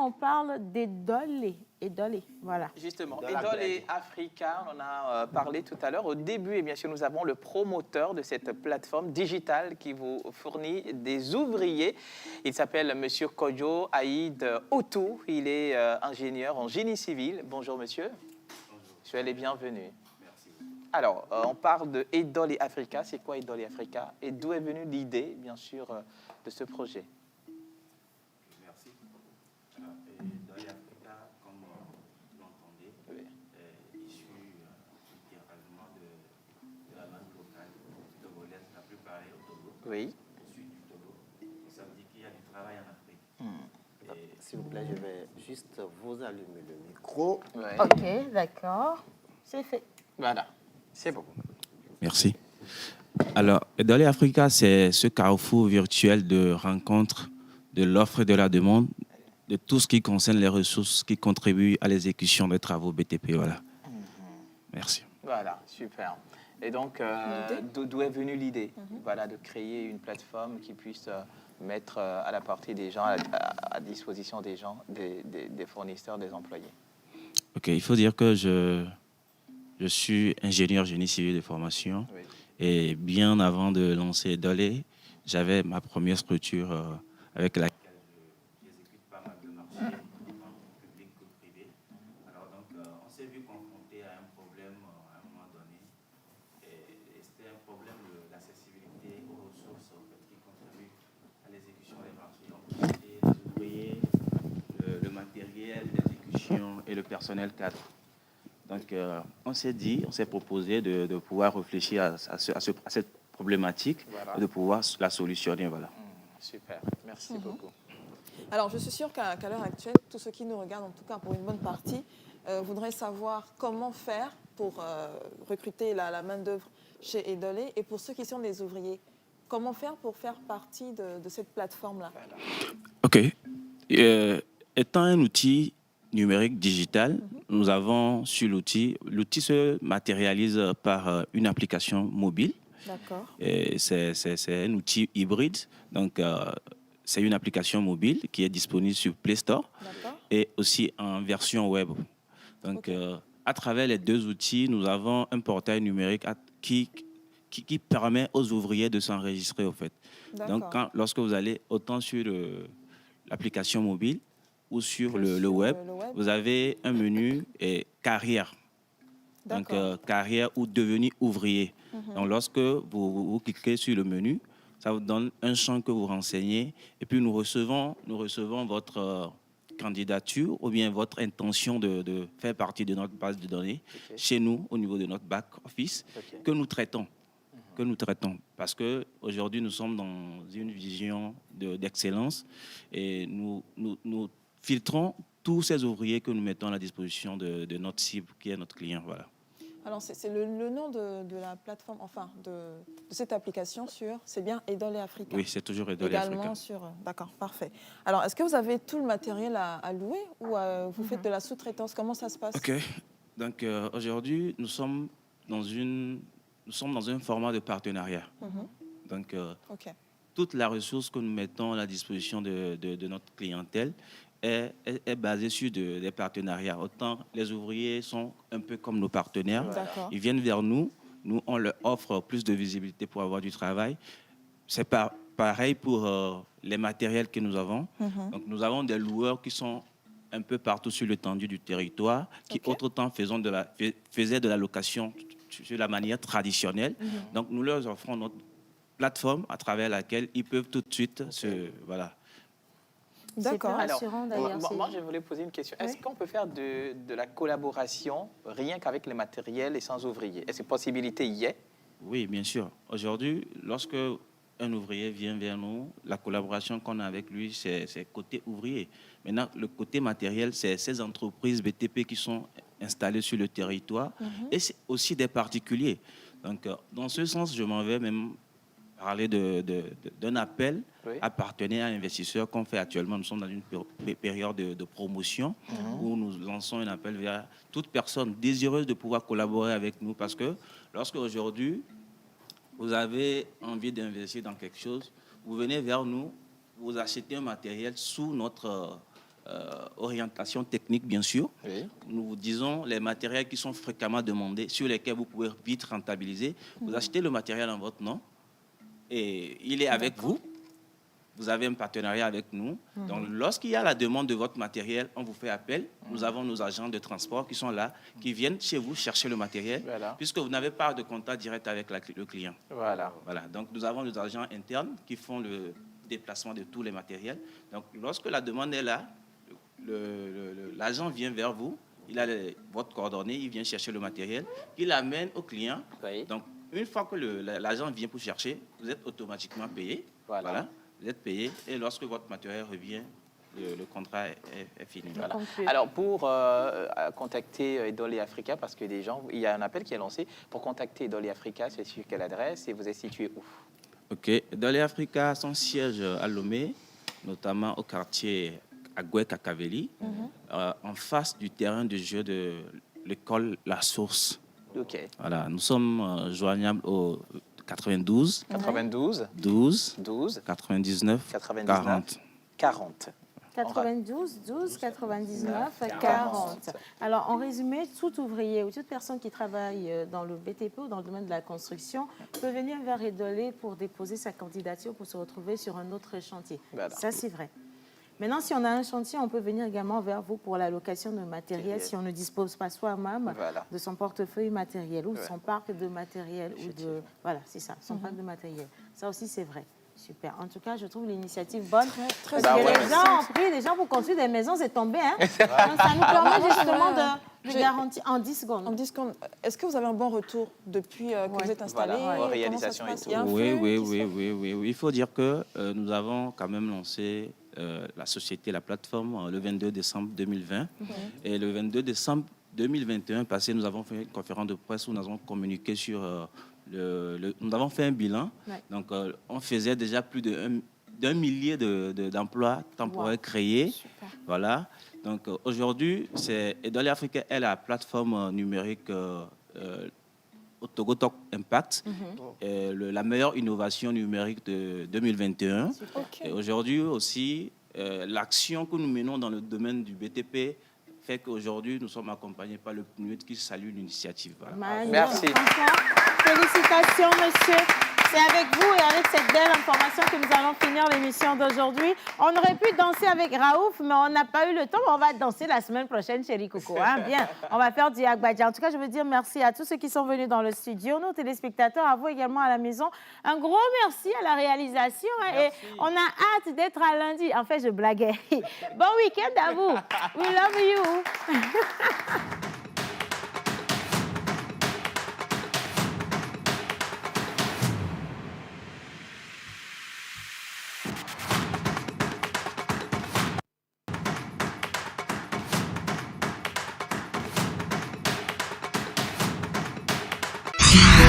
on parle d'Edole. Edole, voilà. Justement, Edole Africa, on en a parlé tout à l'heure. Au début, et bien sûr, nous avons le promoteur de cette plateforme digitale qui vous fournit des ouvriers. Il s'appelle Monsieur Kojo Aïd Otou. Il est ingénieur en génie civil. Bonjour, monsieur. Bonjour. Soyez les bienvenus. Merci. Alors, on parle de Edole Africa. C'est quoi Edole Africa? Et d'où est venue l'idée, bien sûr, de ce projet? Merci. Alors, Edole Africa, comme vous l'entendez, est issu littéralement de la langue locale togolaise, la plus parlée au Togo, oui. au sud du Togo. Ça veut dire qu'il y a du travail en Afrique. S'il vous plaît, je vais juste vous allumer le micro. Ouais. OK, d'accord. C'est fait. Voilà, c'est bon. Merci. Alors, Edole Africa, c'est ce carrefour virtuel de rencontre de l'offre et de la demande, de tout ce qui concerne les ressources qui contribuent à l'exécution des travaux BTP. Voilà. Merci. Voilà, super. Et donc, d'où est venue l'idée voilà, de créer une plateforme qui puisse mettre à la portée des gens, à disposition des gens, des fournisseurs, des employés? OK, il faut dire que je suis ingénieur génie civil de formation. Oui. Et bien avant de lancer Edole, j'avais ma première structure avec laquelle j'exécute pas mal de marchés, tant public que privé. Alors donc, on s'est vu confronté à un problème à un moment donné. Et c'était un problème d'accessibilité aux ressources en fait, qui contribuent à l'exécution des marchés. Donc, les ouvriers, le matériel d'exécution et le personnel cadre. Donc, on s'est proposé de pouvoir réfléchir à cette problématique, voilà, et de pouvoir la solutionner. Voilà. Super, merci beaucoup. Alors, je suis sûre qu'à l'heure actuelle, tous ceux qui nous regardent, en tout cas pour une bonne partie, voudraient savoir comment faire pour recruter la main-d'œuvre chez Edole. Et pour ceux qui sont des ouvriers, comment faire pour faire partie de cette plateforme-là? Voilà. OK. Étant un outil numérique digital, nous avons sur l'outil se matérialise par une application mobile. D'accord. C'est un outil hybride, donc c'est une application mobile qui est disponible sur Play Store et aussi en version web. Donc à travers les deux outils, nous avons un portail numérique qui permet aux ouvriers de s'enregistrer au fait. Donc lorsque vous allez autant sur l'application mobile ou sur le web, vous avez un menu et carrière. Donc, carrière ou devenir ouvrier. Donc, lorsque vous cliquez sur le menu, ça vous donne un champ que vous renseignez. Et puis, nous recevons votre candidature ou bien votre intention de faire partie de notre base de données chez nous, au niveau de notre back office, que nous traitons. Parce qu'aujourd'hui, nous sommes dans une vision d'excellence et nous filtrons tous ces ouvriers que nous mettons à la disposition de notre cible, qui est notre client. Voilà. Alors, c'est le nom de la plateforme, enfin, de cette application c'est bien Edole Africa. Oui, c'est toujours Edole Africa. D'accord, parfait. Alors, est-ce que vous avez tout le matériel à louer ou vous faites de la sous-traitance? Comment ça se passe? OK. Donc, aujourd'hui, nous sommes dans un format de partenariat. Donc, toute la ressource que nous mettons à la disposition de notre clientèle est basée sur des partenariats. Autant les ouvriers sont un peu comme nos partenaires. Ils viennent vers nous. Nous, on leur offre plus de visibilité pour avoir du travail. C'est pareil pour les matériels que nous avons. Donc, nous avons des loueurs qui sont un peu partout sur l'étendue du territoire, qui autant faisaient de la location sur la manière traditionnelle. Donc, nous leur offrons notre plateforme à travers laquelle ils peuvent tout de suite Voilà. D'accord. Alors, moi, je voulais poser une question. Est-ce qu'on peut faire de la collaboration rien qu'avec les matériels et sans ouvriers? Est-ce que possibilité y est? Oui, bien sûr. Aujourd'hui, lorsque un ouvrier vient vers nous, la collaboration qu'on a avec lui, c'est côté ouvrier. Maintenant, le côté matériel, c'est ces entreprises BTP qui sont installées sur le territoire et c'est aussi des particuliers. Donc, dans ce sens, je m'en vais même parler d'un appel à partenaires, à investisseurs qu'on fait actuellement. Nous sommes dans une période de promotion où nous lançons un appel vers toute personne désireuse de pouvoir collaborer avec nous parce que lorsque aujourd'hui, vous avez envie d'investir dans quelque chose, vous venez vers nous, vous achetez un matériel sous notre orientation technique, bien sûr. Oui. Nous vous disons les matériels qui sont fréquemment demandés, sur lesquels vous pouvez vite rentabiliser. Vous achetez le matériel en votre nom et il est avec vous. Vous avez un partenariat avec nous. Donc, lorsqu'il y a la demande de votre matériel, on vous fait appel. Nous avons nos agents de transport qui sont là, qui viennent chez vous chercher le matériel, Voilà. puisque vous n'avez pas de contact direct avec le client. Voilà. Voilà. Donc, nous avons nos agents internes qui font le déplacement de tous les matériels. Donc, lorsque la demande est là, l'agent vient vers vous, il a votre coordonnée, il vient chercher le matériel, il l'amène au client. Oui. Donc, une fois que l'agent vient pour chercher, vous êtes automatiquement payé. Voilà. Vous êtes payé et lorsque votre matériel revient, le contrat est fini. Voilà. Conclu. Alors, pour contacter Dolly Africa, parce que des gens, il y a un appel qui est lancé, pour contacter Dolly Africa, c'est sur quelle adresse et vous êtes situé où? OK. Dolly Africa, son siège à Lomé, notamment au quartier Agoué-Kakaveli, en face du terrain de jeu de l'école La Source. OK. Voilà, nous sommes joignables au 92 92, 12 12, 99 99, 40. 40. 92, 12, 99, 40. Alors, en résumé, tout ouvrier ou toute personne qui travaille dans le BTP ou dans le domaine de la construction peut venir vers Edolé pour déposer sa candidature pour se retrouver sur un autre chantier. Voilà. Ça, c'est vrai. Maintenant, si on a un chantier, on peut venir également vers vous pour la location de matériel si on ne dispose pas soi-même Voilà. de son portefeuille matériel ou de son parc de matériel. Ou de, voilà, c'est ça, son parc de matériel. Ça aussi, c'est vrai. Super. En tout cas, je trouve l'initiative bonne. très Parce que bien. les gens ont pris, les gens pour construire des maisons, c'est tombé. Hein? Donc, ça nous permet justement de J'ai- garantir en 10 En secondes. 10 secondes, est-ce que vous avez un bon retour depuis que Ouais. vous êtes installé? Voilà, Comment ça se réalisation et passe? tout. Il y a un Oui, flux oui, qui se oui, fait? oui, oui, oui. Il faut dire que nous avons quand même lancé la société, la plateforme, le 22 décembre 2020. Et le 22 décembre 2021 passé, nous avons fait une conférence de presse où nous avons communiqué sur nous avons fait un bilan. Ouais. Donc, on faisait déjà plus d'un millier d'emplois temporaires Wow. créés. Super. Voilà. Donc, aujourd'hui, Edolé Africa est la plateforme numérique au Togo Talk Impact, la meilleure innovation numérique de 2021. Ok. Et aujourd'hui aussi, l'action que nous menons dans le domaine du BTP fait qu'aujourd'hui, nous sommes accompagnés par le PNUD qui salue l'initiative. Voilà. Magnifique. Merci. Franchement, félicitations, monsieur. C'est avec vous et avec cette belle information que nous allons finir l'émission d'aujourd'hui. On aurait pu danser avec Raouf, mais on n'a pas eu le temps. On va danser la semaine prochaine, chérie Coco. Hein? Bien, on va faire du Agbadja. En tout cas, je veux dire merci à tous ceux qui sont venus dans le studio, nos téléspectateurs, à vous également à la maison. Un gros merci à la réalisation. Hein, et on a hâte d'être à lundi. En fait, je blaguais. Bon week-end à vous. We love you. Yeah.